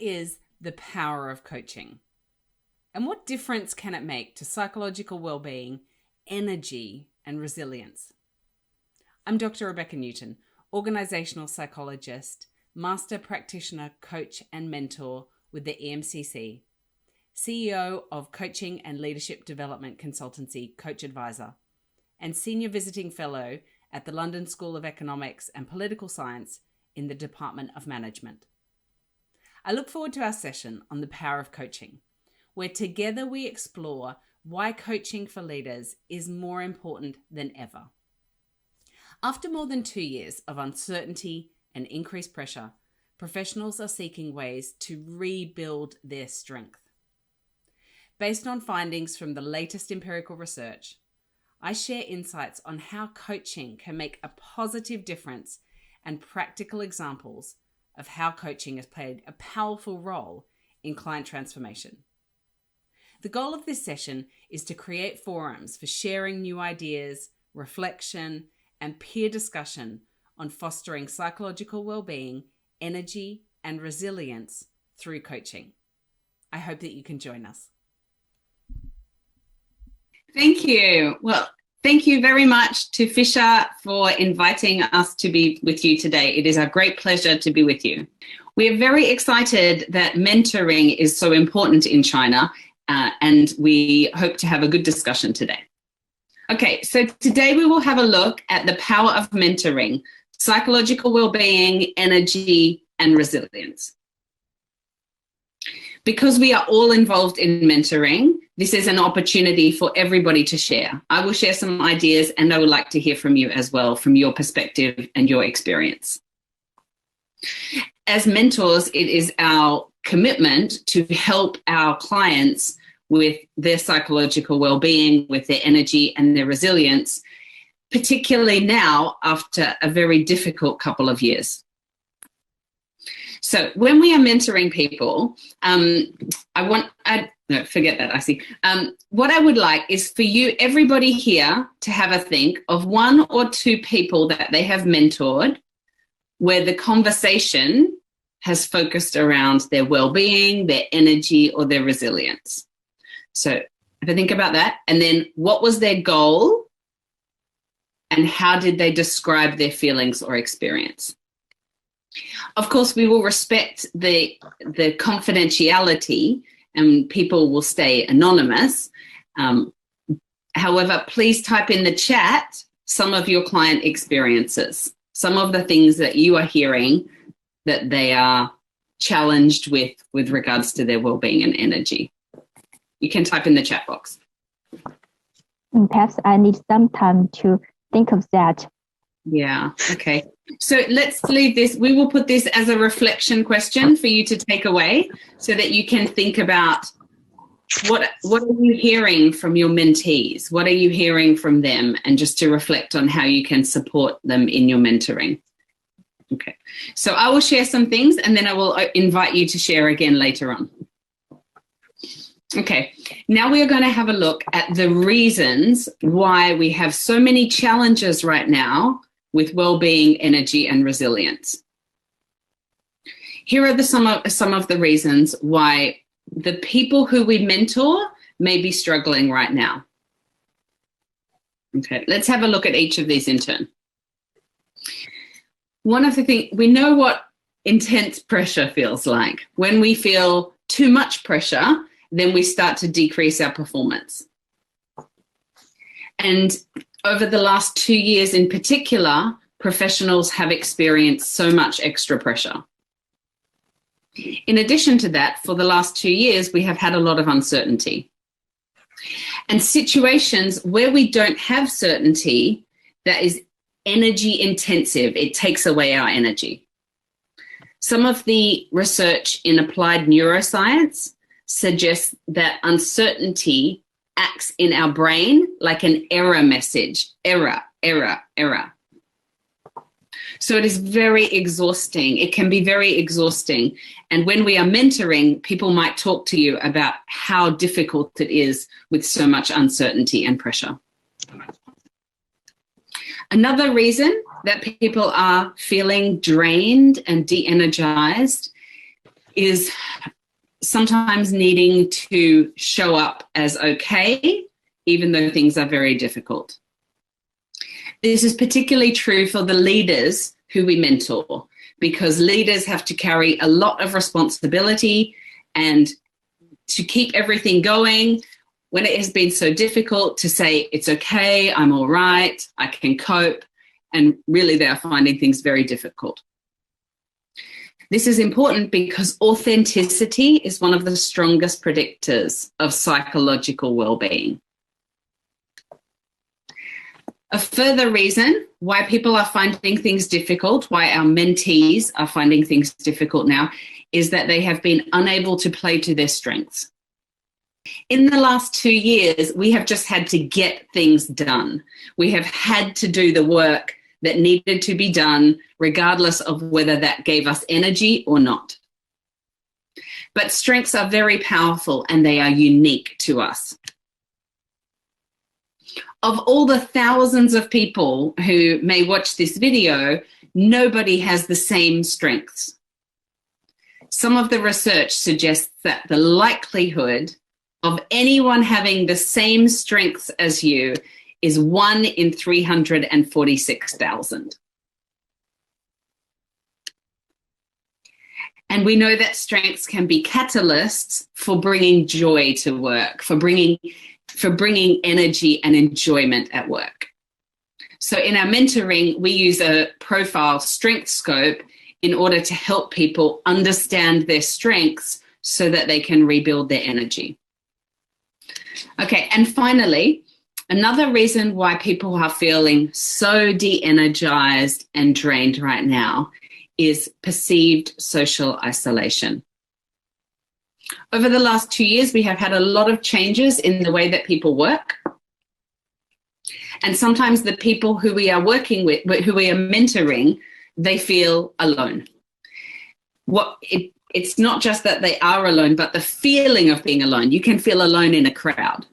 is the power of coaching? And what difference can it make to psychological well-being, energy, and resilience? I'm Dr. Rebecca Newton, organizational psychologist, master practitioner, coach, and mentor with the EMCC, CEO of coaching and leadership development consultancy CoachAdviser, and senior visiting fellow at the London School of Economics and Political Science in the Department of Management. I look forward to our session on the power of coaching, where together we explore why coaching for leaders is more important than ever. After more than 2 years of uncertainty and increased pressure, professionals are seeking ways to rebuild their strength. Based on findings from the latest empirical research, I share insights on how coaching can make a positive difference and practical examples of how coaching has played a powerful role in client transformation. The goal of this session is to create forums for sharing new ideas, reflection, and peer discussion on fostering psychological well-being, energy, and resilience through coaching. I hope that you can join us. Thank you. Well, thank you very much to Fisher for inviting us to be with you today. It is a great pleasure to be with you. We are very excited that mentoring is so important in China, and we hope to have a good discussion today. Okay, so today we will have a look at the power of mentoring, psychological well-being, energy, and resilience. Because we are all involved in mentoring, this is an opportunity for everybody to share. I will share some ideas, and I would like to hear from you as well, from your perspective and your experience. As mentors, it is our commitment to help our clients with their psychological well-being, with their energy and their resilience, particularly now after a very difficult couple of years. So when we are mentoring people, what I would like is for you, everybody here, to have a think of 1 or 2 people that they have mentored where the conversation has focused around their well-being, their energy, or their resilience. So have a think about that. And then what was their goal and how did they describe their feelings or experience? Of course, we will respect the confidentiality and people will stay anonymous. However, please type in the chat some of your client experiences, some of the things that you are hearing that they are challenged with regards to their well-being and energy. You can type in the chat box. Perhaps I need some time to think of that. Yeah, okay. So let's leave this. We will put this as a reflection question for you to take away so that you can think about what are you hearing from your mentees? What are you hearing from them? And just to reflect on how you can support them in your mentoring. Okay, so I will share some things and then I will invite you to share again later on. Okay, now we are going to have a look at the reasons why we have so many challenges right now with well-being, energy, and resilience. Here are some of the reasons why the people who we mentor may be struggling right now. Okay, let's have a look at each of these in turn. One of the things, we know what intense pressure feels like. When we feel too much pressure, then we start to decrease our performance. And over the last 2 years in particular, professionals have experienced so much extra pressure. In addition to that, for the last 2 years, we have had a lot of uncertainty. And situations where we don't have certainty, that is energy intensive, it takes away our energy. Some of the research in applied neuroscience suggests that uncertainty acts in our brain like an error message. Error, error, error. So it is very exhausting. It can be very exhausting. And when we are mentoring, people might talk to you about how difficult it is with so much uncertainty and pressure. Another reason that people are feeling drained and de-energized is sometimes needing to show up as okay, even though things are very difficult. This is particularly true for the leaders who we mentor, because leaders have to carry a lot of responsibility and to keep everything going when it has been so difficult to say, it's okay, I'm all right, I can cope, and really they are finding things very difficult. This is important because authenticity is one of the strongest predictors of psychological well-being. A further reason why people are finding things difficult, why our mentees are finding things difficult now, is that they have been unable to play to their strengths. In the last 2 years, we have just had to get things done. We have had to do the work that needed to be done, regardless of whether that gave us energy or not. But strengths are very powerful and they are unique to us. Of all the thousands of people who may watch this video, nobody has the same strengths. Some of the research suggests that the likelihood of anyone having the same strengths as you is 1 in 346,000. And we know that strengths can be catalysts for bringing joy to work, for bringing energy and enjoyment at work. So in our mentoring, we use a profile strength scope in order to help people understand their strengths so that they can rebuild their energy. Okay, and finally, another reason why people are feeling so de-energized and drained right now is perceived social isolation. Over the last 2 years, we have had a lot of changes in the way that people work. And sometimes the people who we are working with, who we are mentoring, they feel alone. It's not just that they are alone, but the feeling of being alone. You can feel alone in a crowd.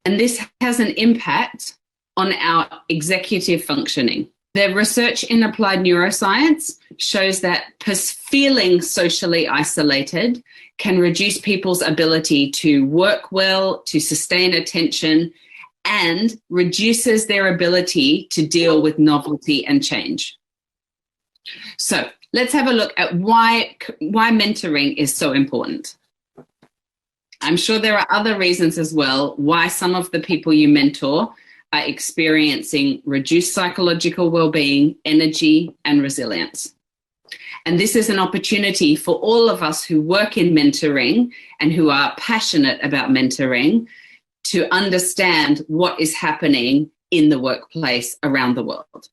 And this has an impact on our executive functioning. The research in applied neuroscience shows that feeling socially isolated can reduce people's ability to work well, to sustain attention, and reduces their ability to deal with novelty and change. So let's have a look at why mentoring is so important. I'm sure there are other reasons as well why some of the people you mentor are experiencing reduced psychological well-being, energy, and resilience. And this is an opportunity for all of us who work in mentoring and who are passionate about mentoring to understand what is happening in the workplace around the world.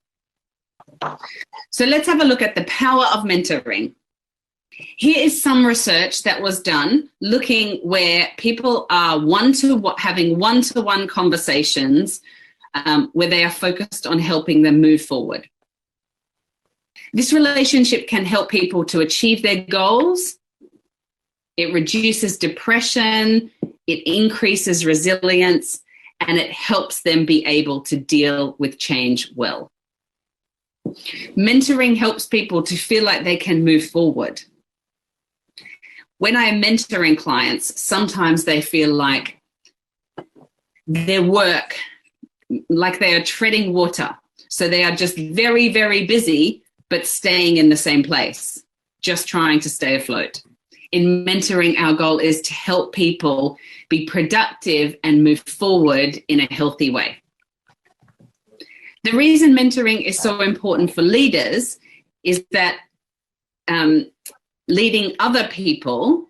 So let's have a look at the power of mentoring. Here is some research that was done looking where people are having one-to-one conversations where they are focused on helping them move forward. This relationship can help people to achieve their goals. It reduces depression, it increases resilience, and it helps them be able to deal with change well. Mentoring helps people to feel like they can move forward. When I am mentoring clients, sometimes they feel like their work, like they are treading water. So they are just very, very busy, but staying in the same place, just trying to stay afloat. In mentoring, our goal is to help people be productive and move forward in a healthy way. The reason mentoring is so important for leaders is that leading other people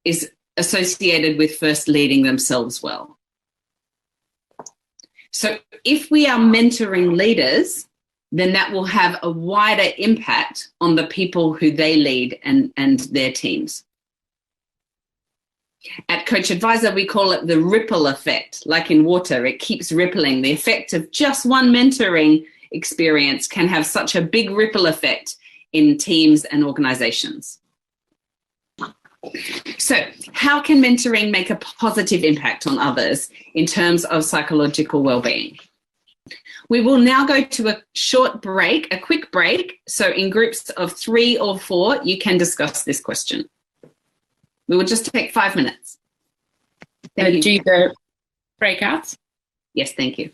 is associated with first leading themselves well. So if we are mentoring leaders, then that will have a wider impact on the people who they lead and their teams. At CoachAdviser, we call it the ripple effect. Like in water, it keeps rippling. The effect of just one mentoring experience can have such a big ripple effect in teams and organizations. So how can mentoring make a positive impact on others in terms of psychological well-being? We will now go to a short break, a quick break. So in groups of 3 or 4, you can discuss this question. We will just take 5 minutes. Do the breakouts? Yes, thank you.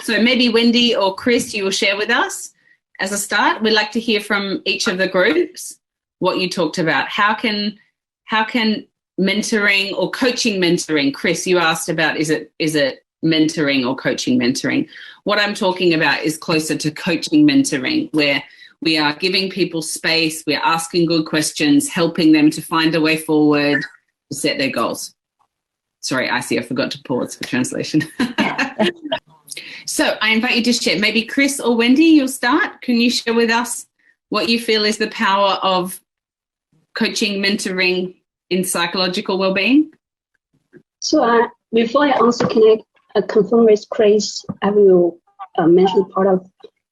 So maybe Wendy or Chris, you will share with us as a start. We'd like to hear from each of the groups what you talked about. How can mentoring or coaching mentoring? Chris, you asked about is it mentoring or coaching mentoring? What I'm talking about is closer to coaching mentoring, where we are giving people space, we're asking good questions, helping them to find a way forward, to set their goals. Sorry, Icy, I forgot to pause for translation. So I invite you to share. Maybe Chris or Wendy, you'll start. Can you share with us what you feel is the power of coaching, mentoring in psychological well-being? So before I answer, can I confirm with Chris? I will mention part of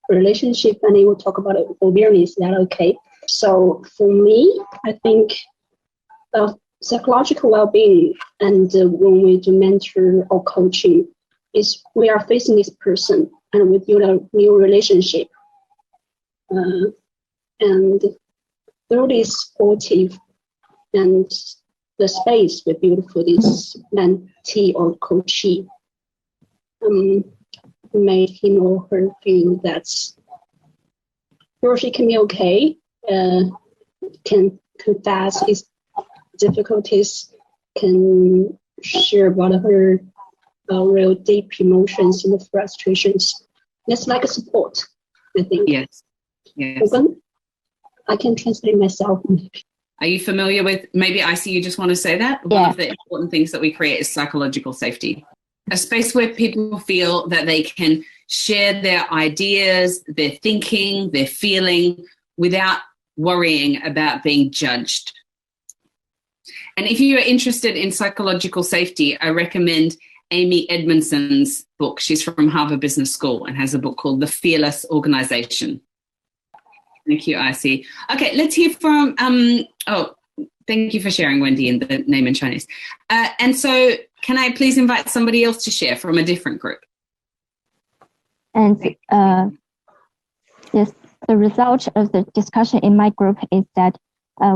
relationship and I will talk about awareness. Is that okay? So for me, I think psychological well-being and when we do mentor or coaching is we are facing this person and we build a new relationship. And through this supportive and the space we build for this mentee or coachee, made him or her feel that he or she can be okay, can confess his difficulties, can share about her real deep emotions and frustrations. It's like a support, I think. Yes. Open. I can translate myself. Are you familiar with, maybe Icy, you just want to say that? Yeah. One of the important things that we create is psychological safety. A space where people feel that they can share their ideas, their thinking, their feeling without worrying about being judged. And if you are interested in psychological safety, I recommend Amy Edmondson's book. She's from Harvard Business School and has a book called The Fearless Organization. Thank you, Icy. Okay, let's hear from, thank you for sharing, Wendy, in the name in Chinese. And so can I please invite somebody else to share from a different group? And yes, the result of the discussion in my group is that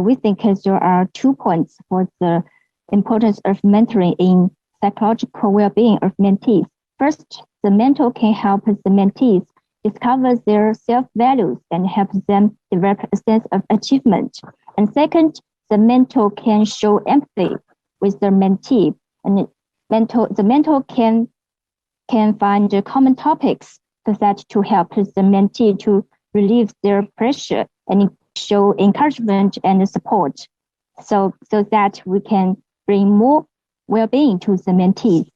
we think there are 2 points for the importance of mentoring in psychological well-being of mentees. First, the mentor can help the mentees discover their self-values and help them develop a sense of achievement. And second, the mentor can show empathy with the mentee, and the mentor can find the common topics so that to help the mentee to relieve their pressure and show encouragement and support, so that we can bring more well-being to the mentees.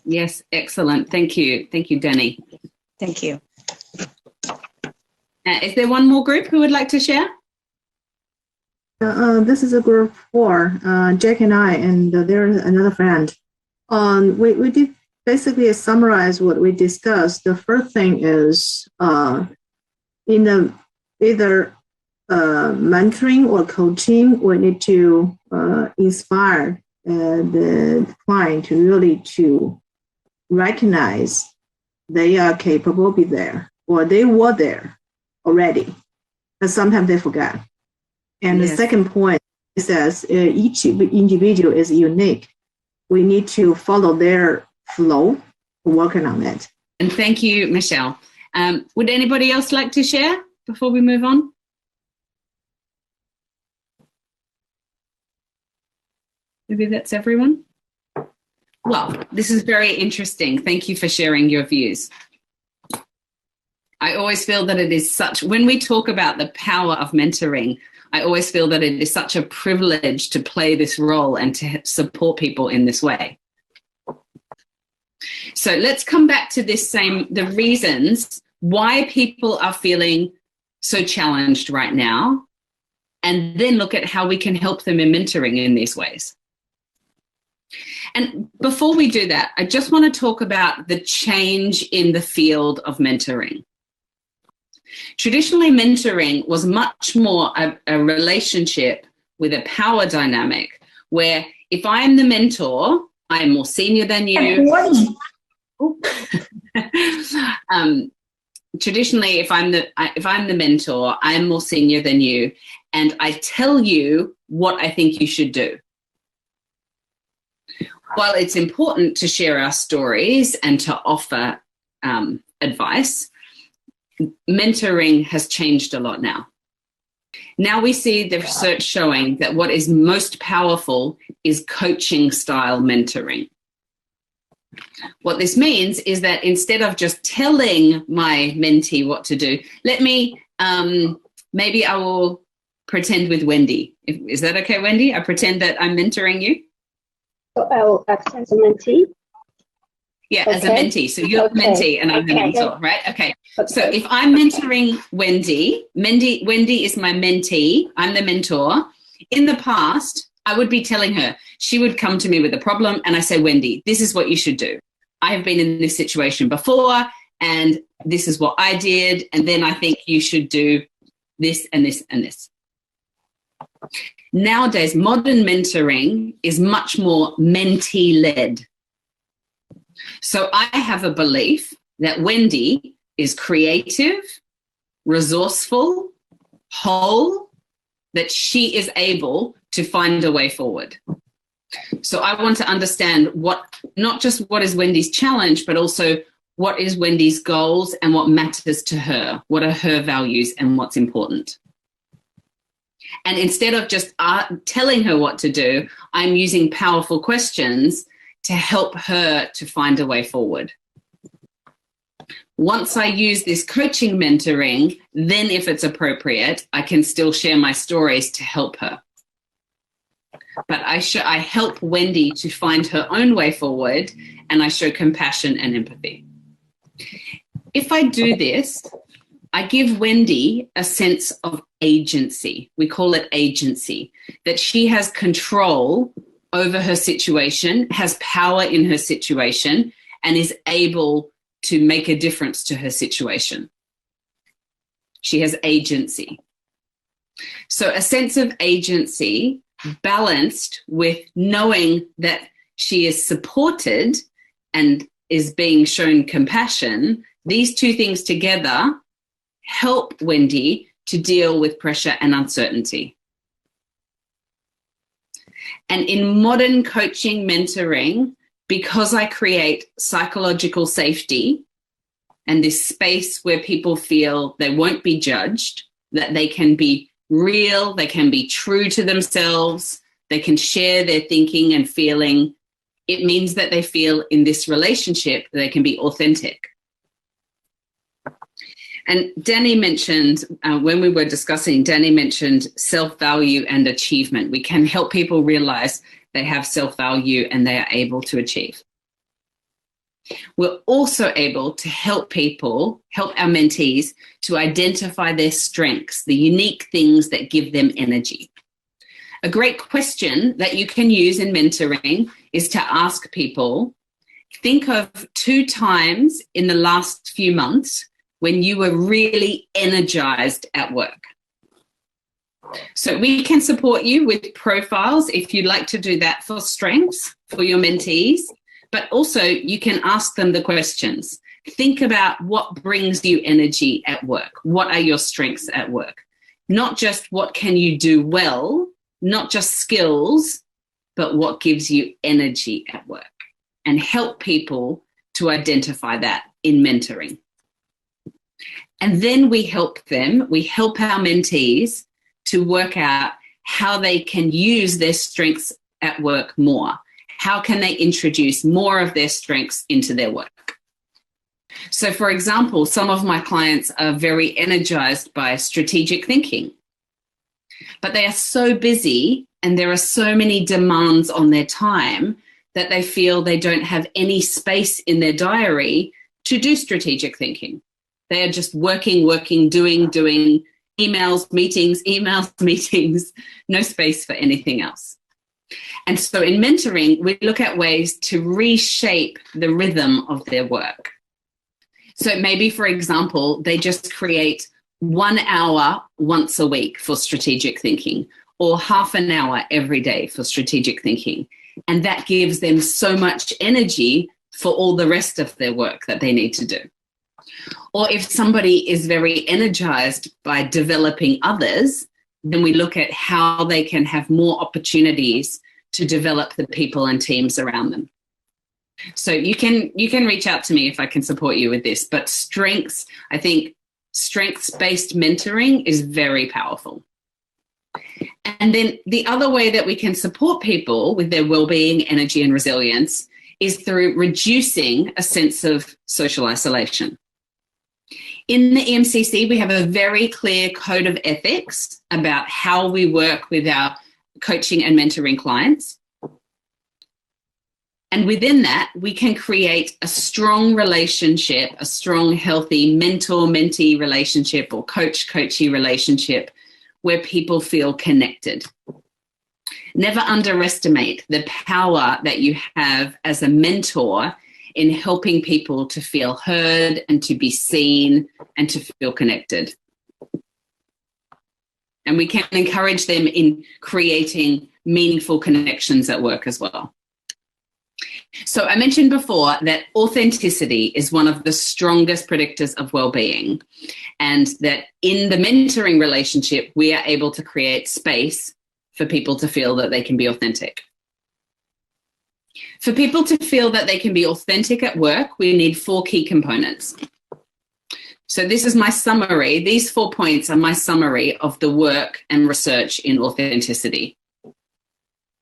Yes, excellent. Thank you. Thank you, Danny. Thank you. Is there one more group who would like to share? This is a group 4, Jack and I, and there's another friend. We did basically summarize what we discussed. The first thing is in the either mentoring or coaching, we need to inspire the client to really to recognize they are capable of being there, or they were there already, and sometimes they forget. And yes. The second point is that each individual is unique. We need to follow their flow, working on it. And thank you, Michelle. Would anybody else like to share before we move on? Maybe that's everyone. Well, this is very interesting. Thank you for sharing your views. I always feel that it is when we talk about the power of mentoring, I always feel that it is such a privilege to play this role and to support people in this way. So let's come back to the reasons why people are feeling so challenged right now, and then look at how we can help them in mentoring in these ways. And before we do that, I just want to talk about the change in the field of mentoring. Traditionally, mentoring was much more a relationship with a power dynamic, where if I am the mentor, I am more senior than you. Traditionally, if I'm the mentor, I'm more senior than you, and I tell you what I think you should do. While it's important to share our stories and to offer advice, mentoring has changed a lot now. Now we see the research showing that what is most powerful is coaching style mentoring. What this means is that instead of just telling my mentee what to do, maybe I will pretend with Wendy. Is that okay, Wendy? I pretend that I'm mentoring you. So I will act as a mentee? Yeah, okay. As a mentee. So you're the mentee and I'm the mentor, right? Okay. So if I'm mentoring Wendy is my mentee, I'm the mentor. In the past, I would be telling her, she would come to me with a problem and I say, Wendy, this is what you should do. I have been in this situation before and this is what I did. And then I think you should do this and this and this. Nowadays, modern mentoring is much more mentee-led. So I have a belief that Wendy is creative, resourceful, whole, that she is able to find a way forward. So I want to understand not just what is Wendy's challenge, but also what is Wendy's goals and what matters to her, what are her values and what's important. And instead of just telling her what to do, I'm using powerful questions to help her to find a way forward. Once I use this coaching mentoring, then if it's appropriate, I can still share my stories to help her. But I help Wendy to find her own way forward, and I show compassion and empathy. If I do this, I give Wendy a sense of agency. We call it agency, that she has control over her situation, has power in her situation, and is able to make a difference to her situation. She has agency. So a sense of agency balanced with knowing that she is supported and is being shown compassion, these two things together help Wendy to deal with pressure and uncertainty. And in modern coaching mentoring, because I create psychological safety and this space where people feel they won't be judged, that they can be real, they can be true to themselves, they can share their thinking and feeling, it means that they feel in this relationship they can be authentic. And Danny mentioned, when we were discussing, Danny mentioned self-value and achievement. We can help people realize they have self-value and they are able to achieve. We're also able to help our mentees to identify their strengths, the unique things that give them energy. A great question that you can use in mentoring is to ask people, think of 2 times in the last few months when you were really energized at work. So we can support you with profiles if you'd like to do that for strengths for your mentees, but also you can ask them the questions. Think about what brings you energy at work. What are your strengths at work? Not just what can you do well, not just skills, but what gives you energy at work, and help people to identify that in mentoring. And then we help our mentees to work out how they can use their strengths at work more. How can they introduce more of their strengths into their work? So, for example, some of my clients are very energized by strategic thinking, but they are so busy and there are so many demands on their time that they feel they don't have any space in their diary to do strategic thinking. They are just working, doing, emails, meetings, no space for anything else. And so in mentoring, we look at ways to reshape the rhythm of their work. So maybe, for example, they just create 1 hour once a week for strategic thinking, or half an hour every day for strategic thinking. And that gives them so much energy for all the rest of their work that they need to do. Or if somebody is very energized by developing others, then we look at how they can have more opportunities to develop the people and teams around them. So you can reach out to me if I can support you with this. But I think strengths-based mentoring is very powerful. And then the other way that we can support people with their well-being, energy, and resilience is through reducing a sense of social isolation. In the EMCC, we have a very clear code of ethics about how we work with our coaching and mentoring clients. And within that, we can create a strong relationship, a strong, healthy mentor-mentee relationship or coach-coachee relationship where people feel connected. Never underestimate the power that you have as a mentor in helping people to feel heard and to be seen and to feel connected. And we can encourage them in creating meaningful connections at work as well. So I mentioned before that authenticity is one of the strongest predictors of well-being, and that in the mentoring relationship, we are able to create space for people to feel that they can be authentic. For people to feel that they can be authentic at work, we need 4 key components. So this is my summary. These 4 points are my summary of the work and research in authenticity.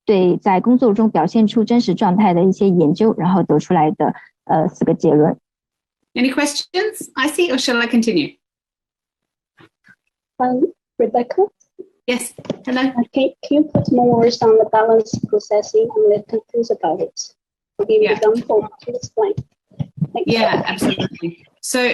对在工作中表现出真实状态的一些研究，然后得出来的4个结论。Any questions, Icy, or shall I continue? Rebecca? Yes, hello. Can you put more words on the balance processing? I'm a little confused about it. To give you example to explain. Yeah, absolutely. So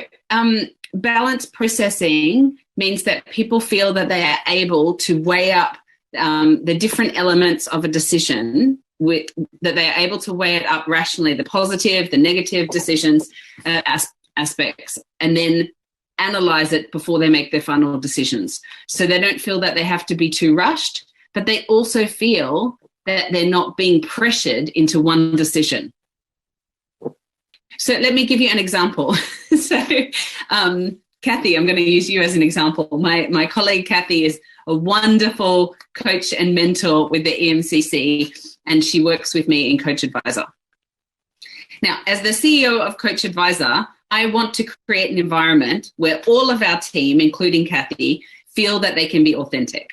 balance processing means that people feel that they are able to weigh up the different elements of a decision, that they are able to weigh it up rationally, the positive, the negative decisions, aspects, and then analyze it before they make their final decisions. So they don't feel that they have to be too rushed, but they also feel that they're not being pressured into one decision. So let me give you an example. So Kathy, I'm going to use you as an example. My colleague Kathy is a wonderful coach and mentor with the EMCC, and she works with me in CoachAdviser. Now, as the CEO of CoachAdviser, I want to create an environment where all of our team, including Kathy, feel that they can be authentic.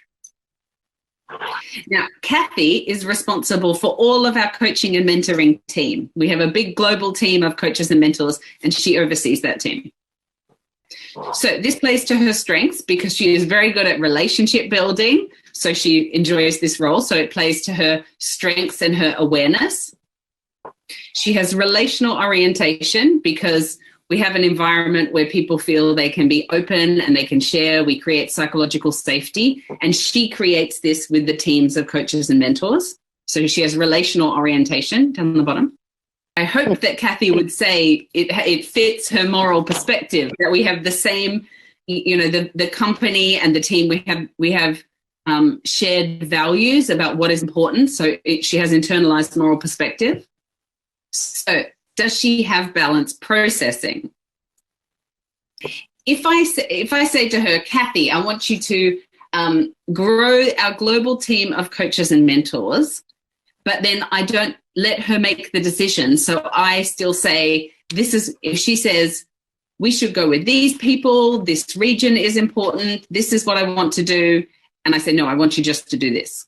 Now, Kathy is responsible for all of our coaching and mentoring team. We have a big global team of coaches and mentors, and she oversees that team. So this plays to her strengths because she is very good at relationship building. So she enjoys this role. So it plays to her strengths and her awareness. She has relational orientation because we have an environment where people feel they can be open and they can share. We create psychological safety, and she creates this with the teams of coaches and mentors. So she has relational orientation down the bottom. I hope that Kathy would say it fits her moral perspective, that we have the same, the company and the team, we have shared values about what is important. So she has internalized moral perspective. So does she have balance processing? If I say to her, Kathy, I want you to grow our global team of coaches and mentors, but then I don't let her make the decision. So I still say, if she says, we should go with these people, this region is important, this is what I want to do. And I say, no, I want you just to do this.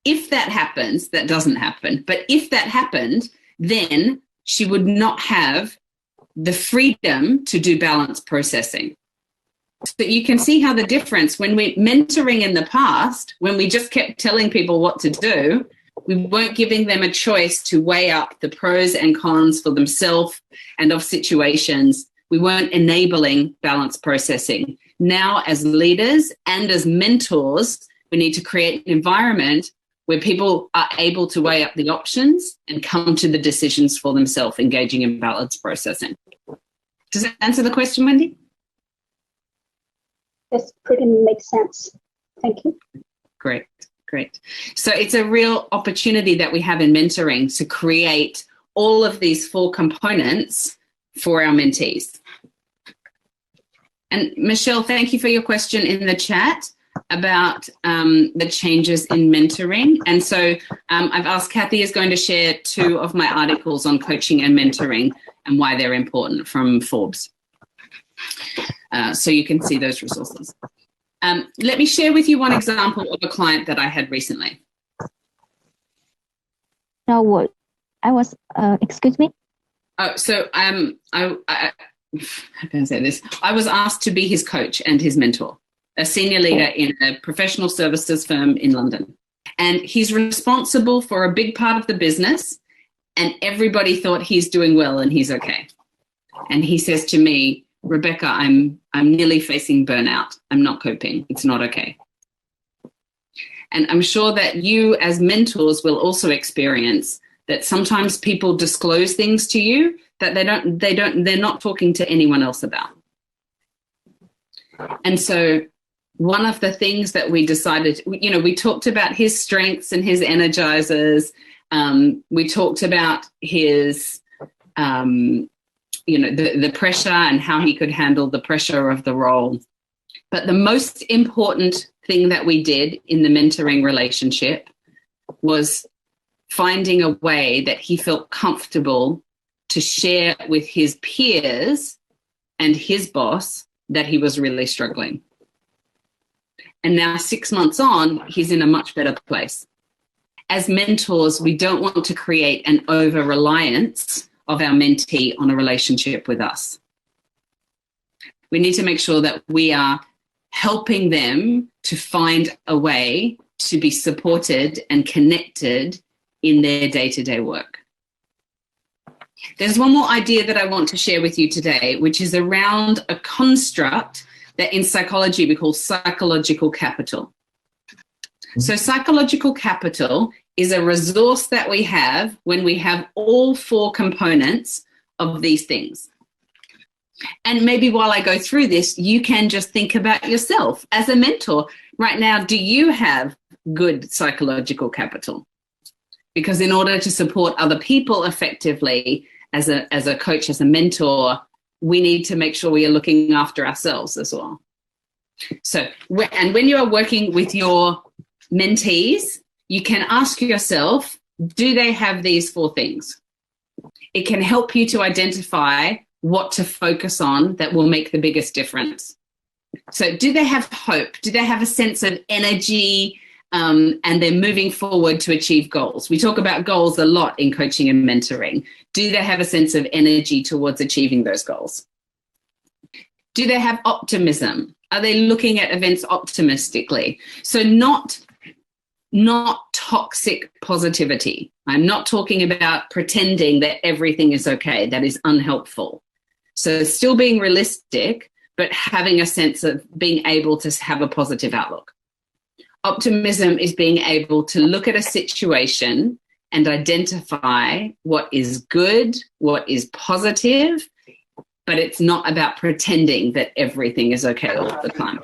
If that happens, that doesn't happen. But if that happened, then she would not have the freedom to do balance processing. So you can see how the difference when we're mentoring in the past, when we just kept telling people what to do, we weren't giving them a choice to weigh up the pros and cons for themselves and of situations. We weren't enabling balance processing. Now, as leaders and as mentors, we need to create an environment where people are able to weigh up the options and come to the decisions for themselves, engaging in balance processing. Does that answer the question, Wendy? This pretty makes sense. Thank you. Great. So it's a real opportunity that we have in mentoring to create all of these 4 components for our mentees. And Michelle, thank you for your question in the chat about the changes in mentoring. And so I've asked Kathy is going to share 2 of my articles on coaching and mentoring and why they're important from Forbes. So you can see those resources. Let me share with you one example of a client that I had recently. Now, I was, excuse me? Oh, so how can I say this? I was asked to be his coach and his mentor, a senior leader in a professional services firm in London. And he's responsible for a big part of the business, and everybody thought he's doing well and he's okay. And he says to me, Rebecca, I'm nearly facing burnout. I'm not coping. It's not okay. And I'm sure that you as mentors will also experience that sometimes people disclose things to you that they're not talking to anyone else about. And so one of the things that we decided, we talked about his strengths and his energizers. We talked about his, the pressure and how he could handle the pressure of the role. But the most important thing that we did in the mentoring relationship was finding a way that he felt comfortable to share with his peers and his boss that he was really struggling. And now 6 months on, he's in a much better place. As mentors, we don't want to create an over-reliance of our mentee on a relationship with us. We need to make sure that we are helping them to find a way to be supported and connected in their day-to-day work. There's one more idea that I want to share with you today, which is around a construct that in psychology we call psychological capital. So psychological capital is a resource that we have when we have all 4 components of these things. And maybe while I go through this, you can just think about yourself as a mentor. Right now, do you have good psychological capital? Because in order to support other people effectively as a coach, as a mentor, we need to make sure we are looking after ourselves as well. So, and when you are working with your mentees, you can ask yourself, do they have these 4 things? It can help you to identify what to focus on that will make the biggest difference. So do they have hope? Do they have a sense of energy? And they're moving forward to achieve goals. We talk about goals a lot in coaching and mentoring. Do they have a sense of energy towards achieving those goals? Do they have optimism? Are they looking at events optimistically? So not toxic positivity. I'm not talking about pretending that everything is okay. That is unhelpful. So still being realistic, but having a sense of being able to have a positive outlook. Optimism is being able to look at a situation and identify what is good, what is positive, but it's not about pretending that everything is okay all the time.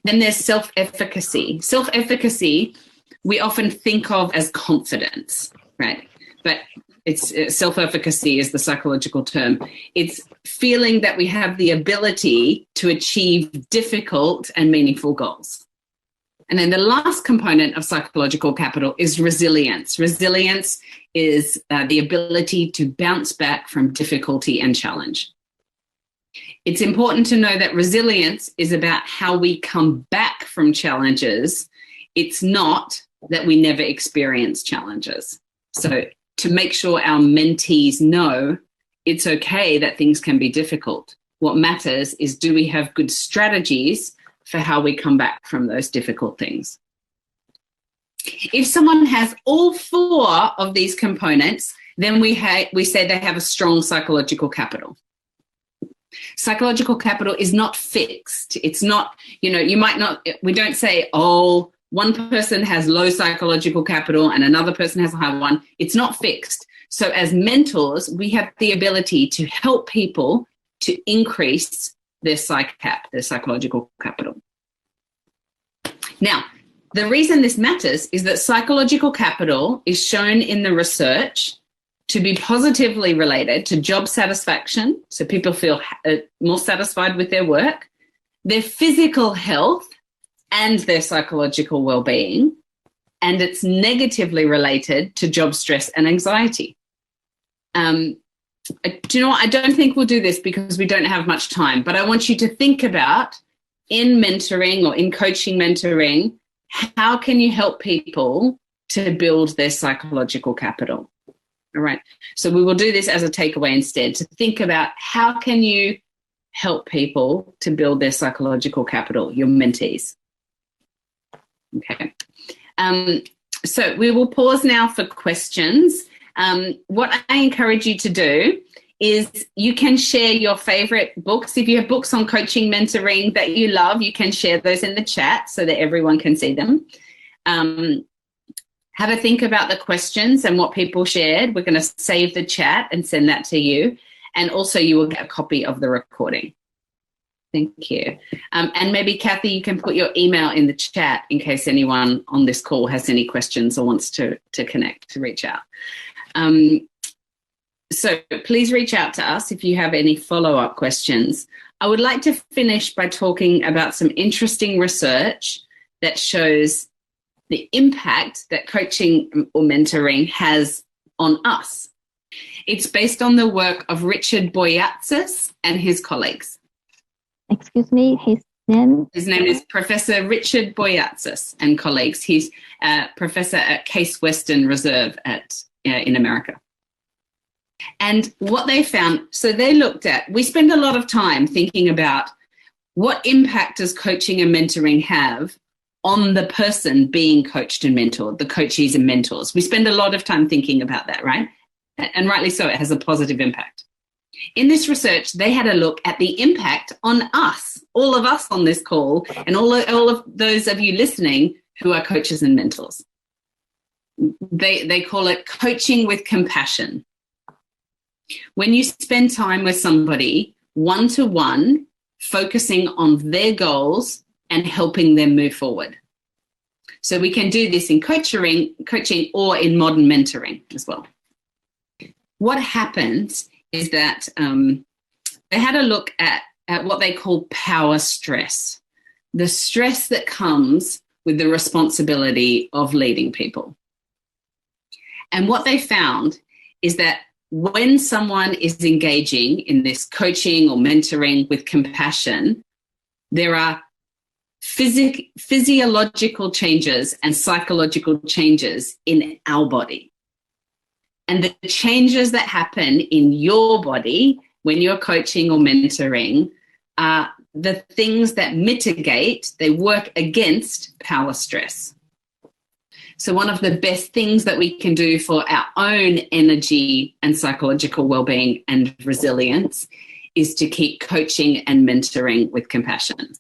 Then there's self-efficacy. Self-efficacy, we often think of as confidence, right? But it's self-efficacy is the psychological term. It's feeling that we have the ability to achieve difficult and meaningful goals. And then the last component of psychological capital is resilience. Resilience is the ability to bounce back from difficulty and challenge. It's important to know that resilience is about how we come back from challenges. It's not that we never experience challenges. So to make sure our mentees know it's okay that things can be difficult. What matters is, do we have good strategies for how we come back from those difficult things? If someone has all 4 of these components, then we say they have a strong psychological capital. Psychological capital is not fixed. It's not, we don't say, oh, one person has low psychological capital and another person has a high one. It's not fixed. So as mentors, we have the ability to help people to increase their psychological capital. Now, The reason this matters is that psychological capital is shown in the research to be positively related to job satisfaction, so people feel more satisfied with their work, their physical health, and their psychological well-being, and it's negatively related to job stress and anxiety. Do you know what? I don't think we'll do this because we don't have much time, but I want you to think about, in mentoring or in coaching mentoring, how can you help people to build their psychological capital? All right. So we will do this as a takeaway instead, to think about how can you help people to build their psychological capital, your mentees. Okay. So we will pause now for questions. What I encourage you to do is you can share your favorite books. If you have books on coaching, mentoring that you love, you can share those in the chat so that everyone can see them. Have a think about the questions and what people shared. We're going to save the chat and send that to you. And also you will get a copy of the recording. Thank you. And maybe, Kathy, you can put your email in the chat in case anyone on this call has any questions or wants to connect, to reach out. So please reach out to us if you have any follow-up questions. I would like to finish by talking about some interesting research that shows the impact that coaching or mentoring has on us. It's based on the work of Richard Boyatzis and his colleagues. Excuse me, his name? His name is Professor Richard Boyatzis and colleagues. He's a professor at Case Western Reserve in America. And what they found, so they looked at, we spend a lot of time thinking about what impact does coaching and mentoring have on the person being coached and mentored, the coachees and mentors. We spend a lot of time thinking about that, right? And rightly so, it has a positive impact. In this research, they had a look at the impact on us, all of us on this call, and all of those of you listening who are coaches and mentors. They call it coaching with compassion. When you spend time with somebody one-to-one, focusing on their goals and helping them move forward. So we can do this in coaching or in modern mentoring as well. What happens is that they had a look at what they call power stress, the stress that comes with the responsibility of leading people. And what they found is that when someone is engaging in this coaching or mentoring with compassion, there are physiological changes and psychological changes in our body. And the changes that happen in your body when you're coaching or mentoring are the things that mitigate, they work against power stress. So one of the best things that we can do for our own energy and psychological well-being and resilience is to keep coaching and mentoring with compassion.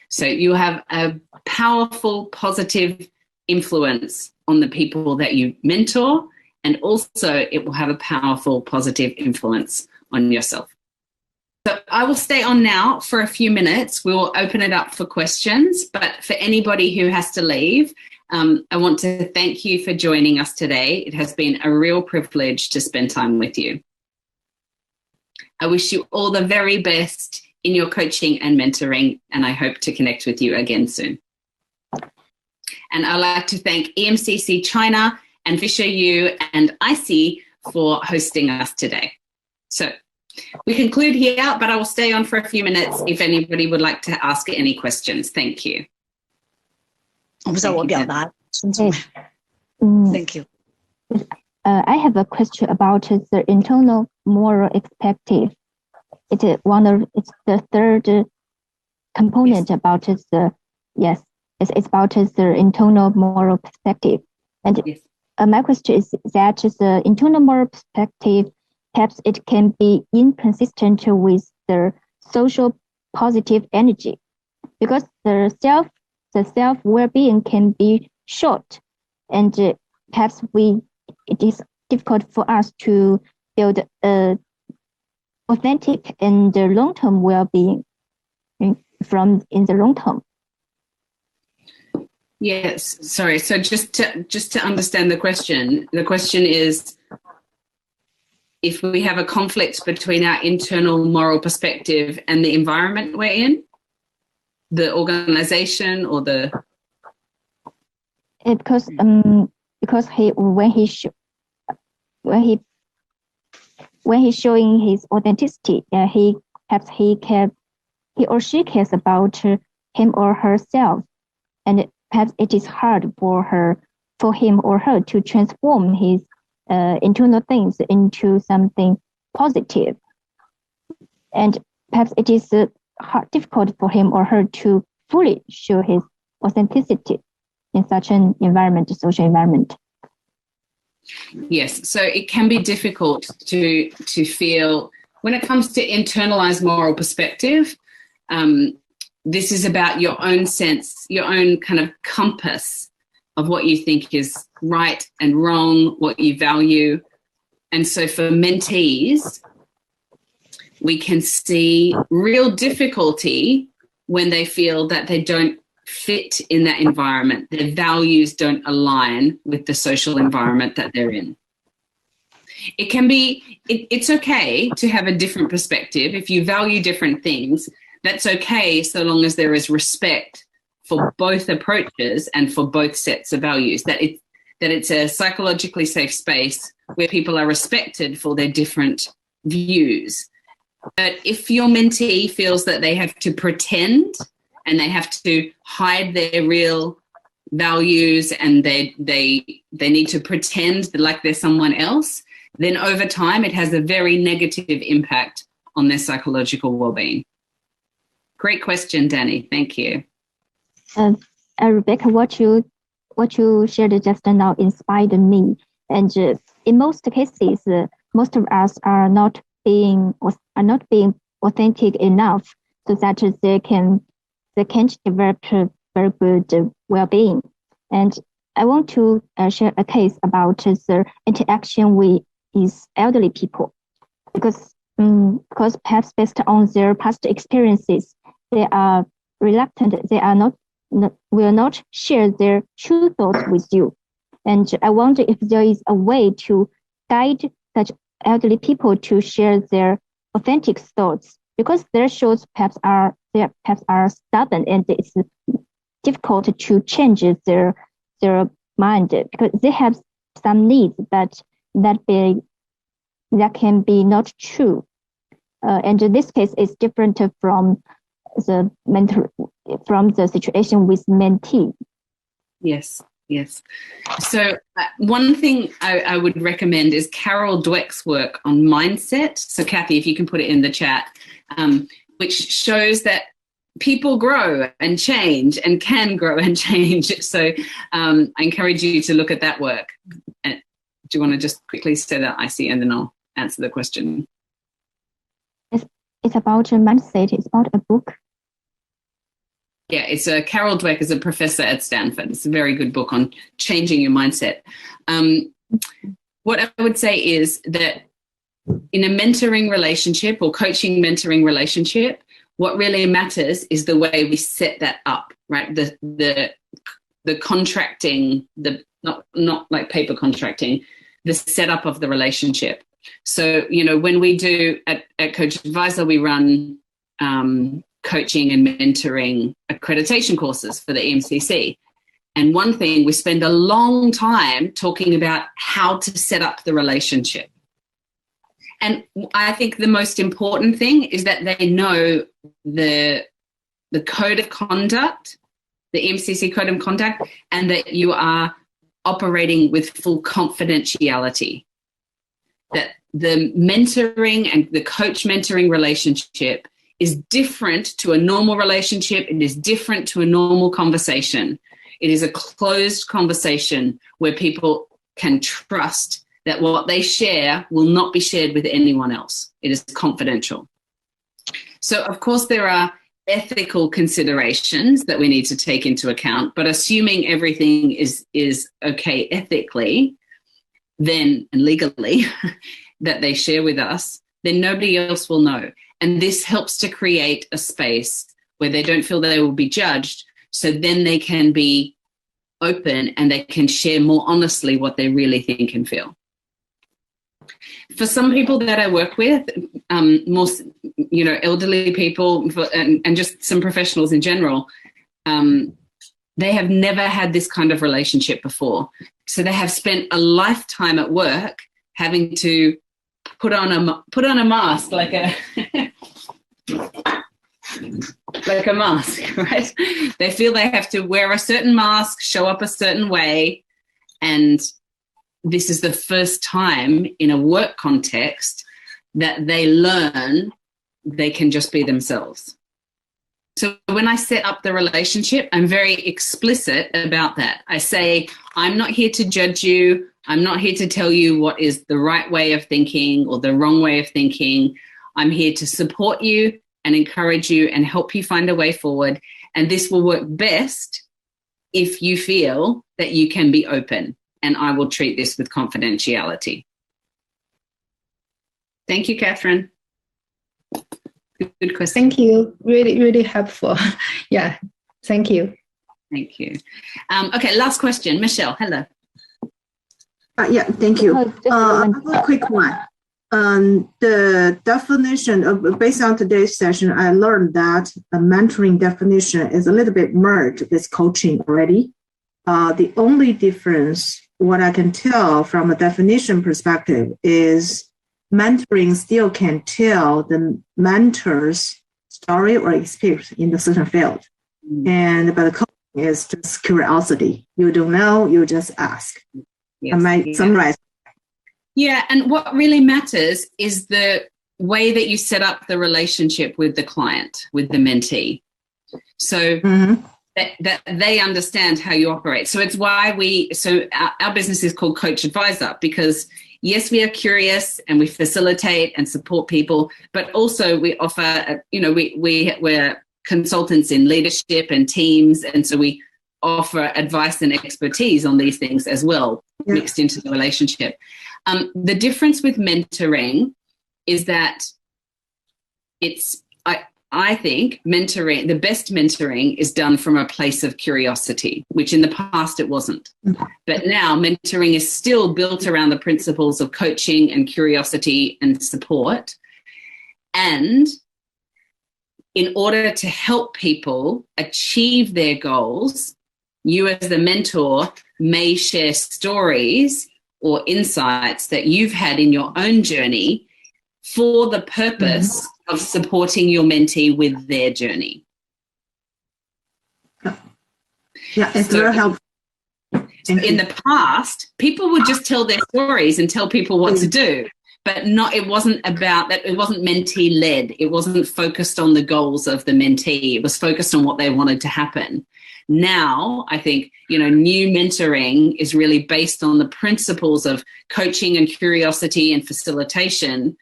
So you have a powerful, positive influence on the people that you mentor, and also it will have a powerful, positive influence on yourself. So I will stay on now for a few minutes. We will open it up for questions, but for anybody who has to leave, I want to thank you for joining us today. It has been a real privilege to spend time with you. I wish you all the very best in your coaching and mentoring, and I hope to connect with you again soon. And I'd like to thank EMCC China and Fisher U and IC for hosting us today. So we conclude here, but I will stay on for a few minutes if anybody would like to ask any questions. Thank you. Thank you. you. I have a question about the internal moral perspective. It's the third component about it's about the internal moral perspective. And my question is that the internal moral perspective, perhaps it can be inconsistent with the social positive energy, because the self well-being can be short, and perhaps it is difficult for us to build a authentic and long-term well-being in the long term. Yes, sorry. So just to understand the question is, if we have a conflict between our internal moral perspective and the environment we're in, the organization or the... Because when he's showing his authenticity, he or she cares about him or herself, and perhaps it is hard for him or her to transform his internal things into something positive, and perhaps it is difficult for him or her to fully show his authenticity in such an environment, social environment. Yes, so it can be difficult to feel when it comes to internalized moral perspective. This is about your own sense, your own kind of compass of what you think is right and wrong, what you value. And so for mentees, we can see real difficulty when they feel that they don't fit in that environment. Their values don't align with the social environment that they're in. It can be, it's okay to have a different perspective. If you value different things, that's okay, so long as there is respect for both approaches and for both sets of values, that it's a psychologically safe space where people are respected for their different views. But if your mentee feels that they have to pretend and they have to hide their real values and they need to pretend like they're someone else, then over time it has a very negative impact on their psychological well-being. Great question, Danny. Thank you. Rebecca, what you shared just now inspired me. And in most cases, most of us are not being authentic enough so that they can't develop very good well-being. And I want to share a case about the interaction with elderly people, because perhaps based on their past experiences, they are reluctant. They will not share their true thoughts with you. And I wonder if there is a way to guide such elderly people to share their authentic thoughts, because their thoughts perhaps are stubborn, and it's difficult to change their mind, because they have some needs that can be not true. And in this case is different from the situation with mentee. Yes. So one thing I would recommend is Carol Dweck's work on mindset. So Kathy, if you can put it in the chat, which shows that people grow and change and can grow and change. So I encourage you to look at that work. Do you want to just quickly say that, Icy, and then I'll answer the question? It's about a mindset. It's about a book. Yeah, it's Carol Dweck is a professor at Stanford. It's a very good book on changing your mindset. What I would say is that in a mentoring relationship or coaching mentoring relationship, what really matters is the way we set that up, right? The contracting, not like paper contracting, the setup of the relationship. So, when we do at CoachAdviser, we run coaching and mentoring accreditation courses for the EMCC. And one thing, we spend a long time talking about how to set up the relationship. And I think the most important thing is that they know the code of conduct, the EMCC code of conduct, and that you are operating with full confidentiality. That the mentoring and the coach mentoring relationship is different to a normal relationship. It is different to a normal conversation. It is a closed conversation where people can trust that what they share will not be shared with anyone else. It is confidential. So, of course, there are ethical considerations that we need to take into account, but assuming everything is okay ethically, then, and legally, that they share with us, then nobody else will know. And this helps to create a space where they don't feel they will be judged, so then they can be open and they can share more honestly what they really think and feel. For some people that I work with, more, elderly people and just some professionals in general, they have never had this kind of relationship before. So they have spent a lifetime at work having to put on a mask, like a like a mask, right? They feel they have to wear a certain mask, show up a certain way, and this is the first time in a work context that they learn they can just be themselves. So when I set up the relationship, I'm very explicit about that. I say, I'm not here to judge you. I'm not here to tell you what is the right way of thinking or the wrong way of thinking. I'm here to support you and encourage you and help you find a way forward. And this will work best if you feel that you can be open. And I will treat this with confidentiality. Thank you, Catherine. Good question. Thank you. Really, really helpful. Yeah. Thank you. Thank you. Okay, last question. Michelle, hello. Yeah, thank you. I have a quick one. The definition of, based on today's session, I learned that a mentoring definition is a little bit merged with coaching already. The only difference, what I can tell from a definition perspective, is mentoring still can tell the mentor's story or experience in a certain field. But coaching is just curiosity. You don't know, you just ask. Yes, I might summarize. Yeah, and what really matters is the way that you set up the relationship with the client, with the mentee. So that they understand how you operate. So it's why our business is called CoachAdviser, because yes, we are curious and we facilitate and support people, but also we offer, we're consultants in leadership and teams. And so we offer advice and expertise on these things as well, mixed into the relationship. The difference with mentoring is that I think mentoring, the best mentoring is done from a place of curiosity, which in the past it wasn't. But now mentoring is still built around the principles of coaching and curiosity and support. And in order to help people achieve their goals, you as the mentor may share stories or insights that you've had in your own journey for the purpose of supporting your mentee with their journey. Yeah, it's very helpful. In the past, people would just tell their stories and tell people what to do, but it wasn't about that. It wasn't mentee led. It wasn't focused on the goals of the mentee. It was focused on what they wanted to happen. Now, I think, new mentoring is really based on the principles of coaching and curiosity and facilitation,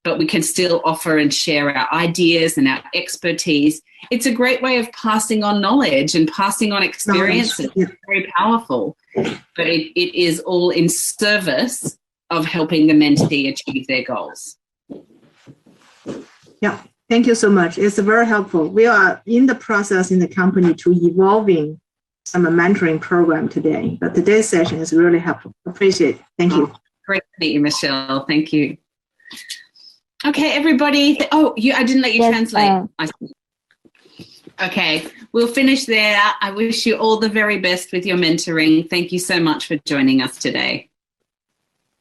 but we can still offer and share our ideas and our expertise. It's a great way of passing on knowledge and passing on experience. It's very powerful, but it is all in service of helping the mentee achieve their goals. Yeah, thank you so much. It's very helpful. We are in the process in the company to evolving some mentoring program today, but today's session is really helpful. Appreciate it. Thank you. Great to meet you, Michelle. Thank you. Okay, everybody. I didn't let you translate. Okay, we'll finish there. I wish you all the very best with your mentoring. Thank you so much for joining us today.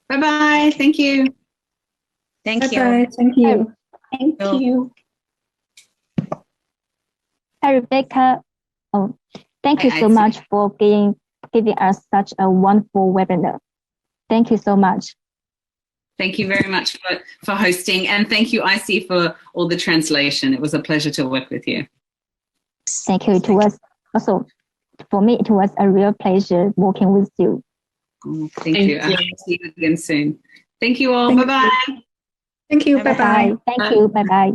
Bye-bye. Thank you. Thank you. Bye-bye. Thank you. Thank you. Hi, Rebecca. Thank you so much for giving us such a wonderful webinar. Thank you so much. Thank you very much for hosting, and thank you, IC, for all the translation. It was a pleasure to work with you. Thank you. It was also, for me, it was a real pleasure working with you. Thank you. I hope to see you again soon. Thank you all. Bye-bye. Thank you. Bye-bye. Thank you. Bye-bye.